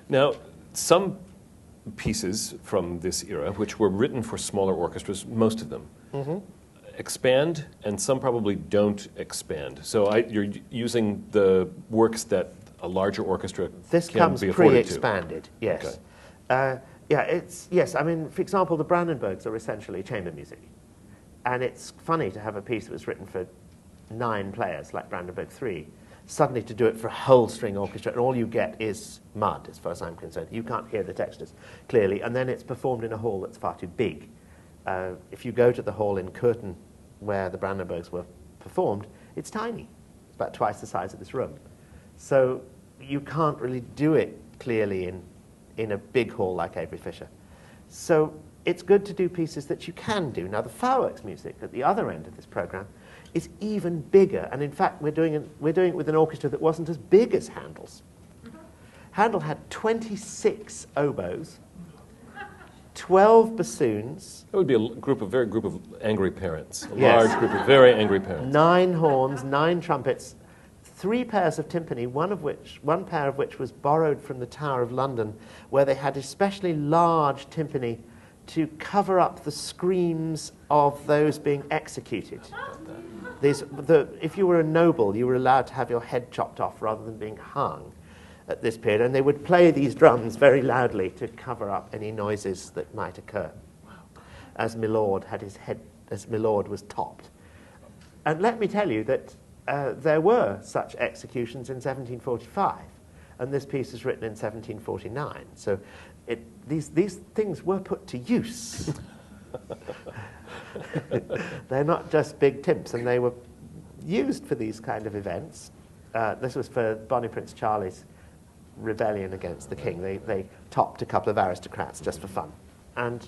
Now, some pieces from this era, which were written for smaller orchestras, most of them, expand, and some probably don't expand. So you're using the works that a larger orchestra this can comes be afforded pre-expanded, yes. Okay. Yes, I mean, for example, the Brandenburgs are essentially chamber music. And it's funny to have a piece that was written for 9 players, like Brandenburg 3, suddenly to do it for a whole string orchestra, and all you get is mud, as far as I'm concerned. You can't hear the textures clearly, and then it's performed in a hall that's far too big. If you go to the hall in Curtin, where the Brandenburgs were performed, it's tiny. It's about twice the size of this room. So you can't really do it clearly in a big hall like Avery Fisher. So it's good to do pieces that you can do. Now, the fireworks music at the other end of this program is even bigger, and in fact, we're doing it with an orchestra that wasn't as big as Handel's. Handel had 26 oboes, 12 bassoons. That would be a group of angry parents. A Yes. large group of very angry parents. 9 horns, 9 trumpets, 3 pairs of timpani, one pair of which was borrowed from the Tower of London, where they had especially large timpani to cover up the screams of those being executed. If you were a noble, you were allowed to have your head chopped off rather than being hung at this period, and they would play these drums very loudly to cover up any noises that might occur. As Milord was topped. And let me tell you that there were such executions in 1745, and this piece is written in 1749. So these things were put to use. They're not just big timps, and they were used for these kind of events. This was for Bonnie Prince Charlie's rebellion against the king. They topped a couple of aristocrats just for fun. And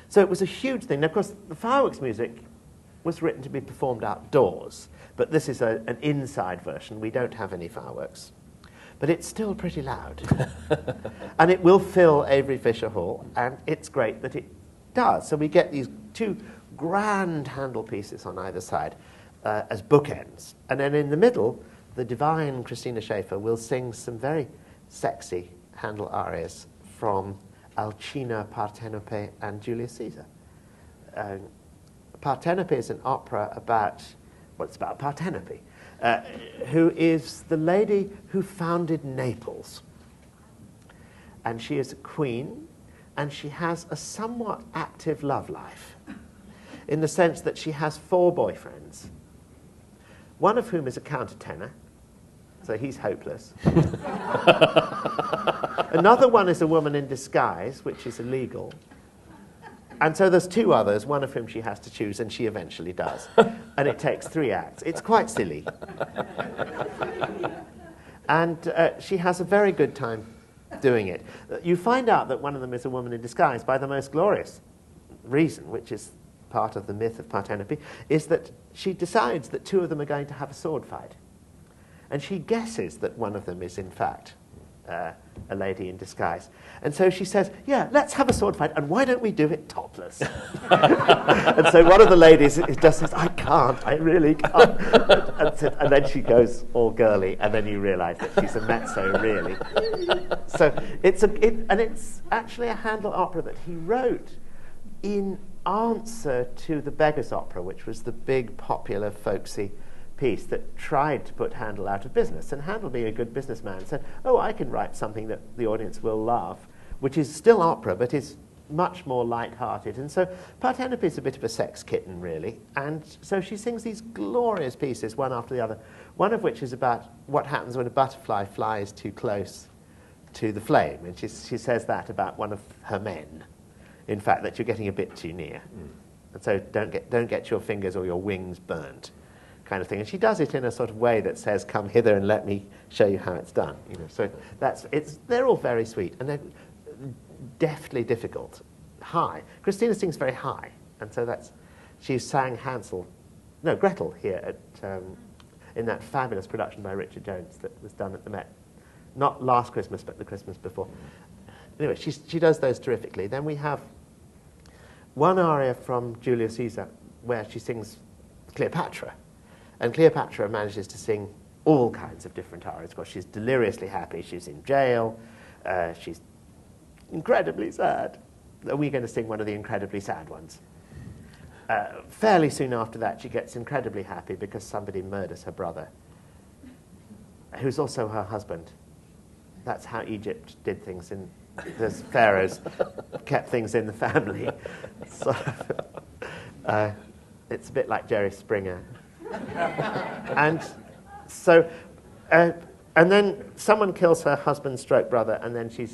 so it was a huge thing. Now, of course, the fireworks music was written to be performed outdoors, but this is an inside version. We don't have any fireworks. But it's still pretty loud. And it will fill Avery Fisher Hall, and it's great that it does. So we get these 2 grand Handel pieces on either side as bookends. And then in the middle, the divine Christina Schaeffer will sing some very sexy Handel arias from Alcina, Partenope, and Julius Caesar. Partenope is an opera about, well, it's about Partenope, who is the lady who founded Naples. And she is a queen, and she has a somewhat active love life, in the sense that she has 4 boyfriends, one of whom is a countertenor, so he's hopeless. Another one is a woman in disguise, which is illegal. And so there's 2 others, one of whom she has to choose, and she eventually does. And it takes 3 acts. It's quite silly. And she has a very good time doing it. You find out that one of them is a woman in disguise by the most glorious reason, which is part of the myth of Partenope, is that she decides that 2 of them are going to have a sword fight. And she guesses that one of them is, in fact, a lady in disguise. And so she says, yeah, let's have a sword fight, and why don't we do it topless? And so one of the ladies just says, I can't, I really can't. And then she goes all girly, and then you realize that she's a mezzo, really. So it's actually a Handel opera that he wrote in answer to the Beggar's Opera, which was the big, popular, folksy piece that tried to put Handel out of business. And Handel, being a good businessman, said, oh, I can write something that the audience will love, which is still opera, but is much more light-hearted. And so Partenope is a bit of a sex kitten, really. And so she sings these glorious pieces, one after the other, one of which is about what happens when a butterfly flies too close to the flame. And she says that about one of her men, in fact, that you're getting a bit too near. And so don't get your fingers or your wings burnt, kind of thing. And she does it in a sort of way that says, come hither and let me show you how it's done. You know, so they're all very sweet, and they're deftly difficult. High. Christina sings very high, and so she sang Gretel here at in that fabulous production by Richard Jones that was done at the Met. Not last Christmas, but the Christmas before. Anyway, she does those terrifically. Then we have one aria from Julius Caesar where she sings Cleopatra. And Cleopatra manages to sing all kinds of different arias. Of course, she's deliriously happy. She's in jail. She's incredibly sad. We're going to sing one of the incredibly sad ones. Fairly soon after that, she gets incredibly happy because somebody murders her brother, who's also her husband. That's how Egypt did things. The pharaohs kept things in the family. So, it's a bit like Jerry Springer. And so, and then someone kills her husband stroke brother, and then she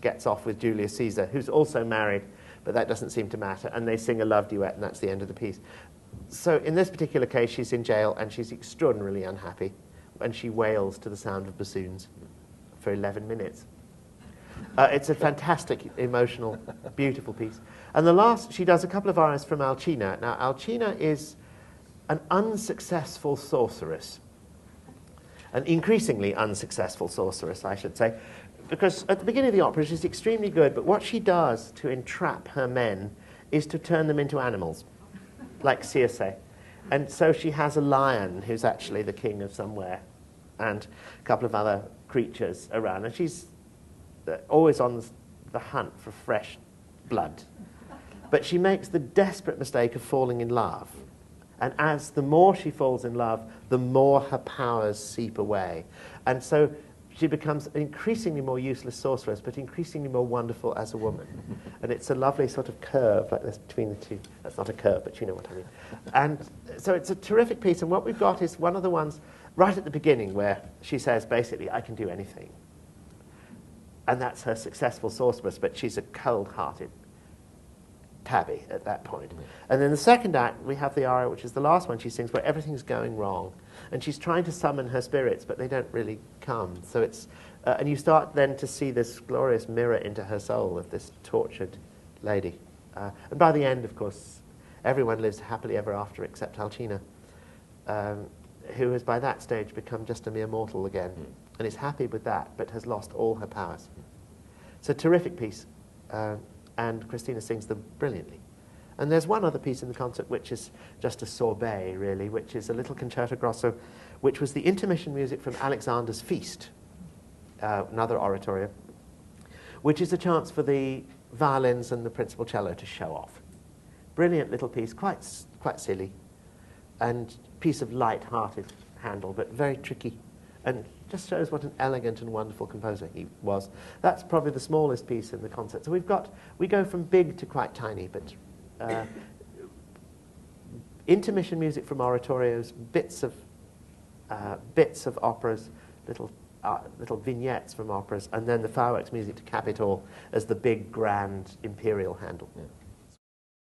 gets off with Julius Caesar, who's also married, but that doesn't seem to matter, and they sing a love duet, and that's the end of the piece. So in this particular case, she's in jail, and she's extraordinarily unhappy, and she wails to the sound of bassoons for 11 minutes. It's a fantastic, emotional, beautiful piece. And the last, she does a couple of arias from Alcina. Now, Alcina is an unsuccessful sorceress, an increasingly unsuccessful sorceress, I should say, because at the beginning of the opera, she's extremely good, but what she does to entrap her men is to turn them into animals, like Circe. And so she has a lion who's actually the king of somewhere, and a couple of other creatures around, and she's always on the hunt for fresh blood. But she makes the desperate mistake of falling in love. And as the more she falls in love, the more her powers seep away. And so she becomes an increasingly more useless sorceress, but increasingly more wonderful as a woman. And it's a lovely sort of curve like this between the two. That's not a curve, but you know what I mean. And so it's a terrific piece. And what we've got is one of the ones right at the beginning where she says, basically, I can do anything. And that's her successful sorceress, but she's a cold-hearted tabby at that point. And then the second act, we have the aria, which is the last one she sings, where everything's going wrong. And she's trying to summon her spirits, but they don't really come. So it's, and you start then to see this glorious mirror into her soul of this tortured lady. And by the end, of course, everyone lives happily ever after except Alcina, who has by that stage become just a mere mortal again. And is happy with that, but has lost all her powers. It's a terrific piece. And Christina sings them brilliantly. And there's one other piece in the concert which is just a sorbet, really, which is a little concerto grosso, which was the intermission music from Alexander's Feast, another oratorio, which is a chance for the violins and the principal cello to show off. Brilliant little piece, quite silly, and piece of light-hearted Handel, but very tricky, and just shows what an elegant and wonderful composer he was. That's probably the smallest piece in the concert. So we go from big to quite tiny, but intermission music from oratorios, bits of operas, little vignettes from operas, and then the fireworks music to cap it all as the big, grand, imperial Handel. Yeah.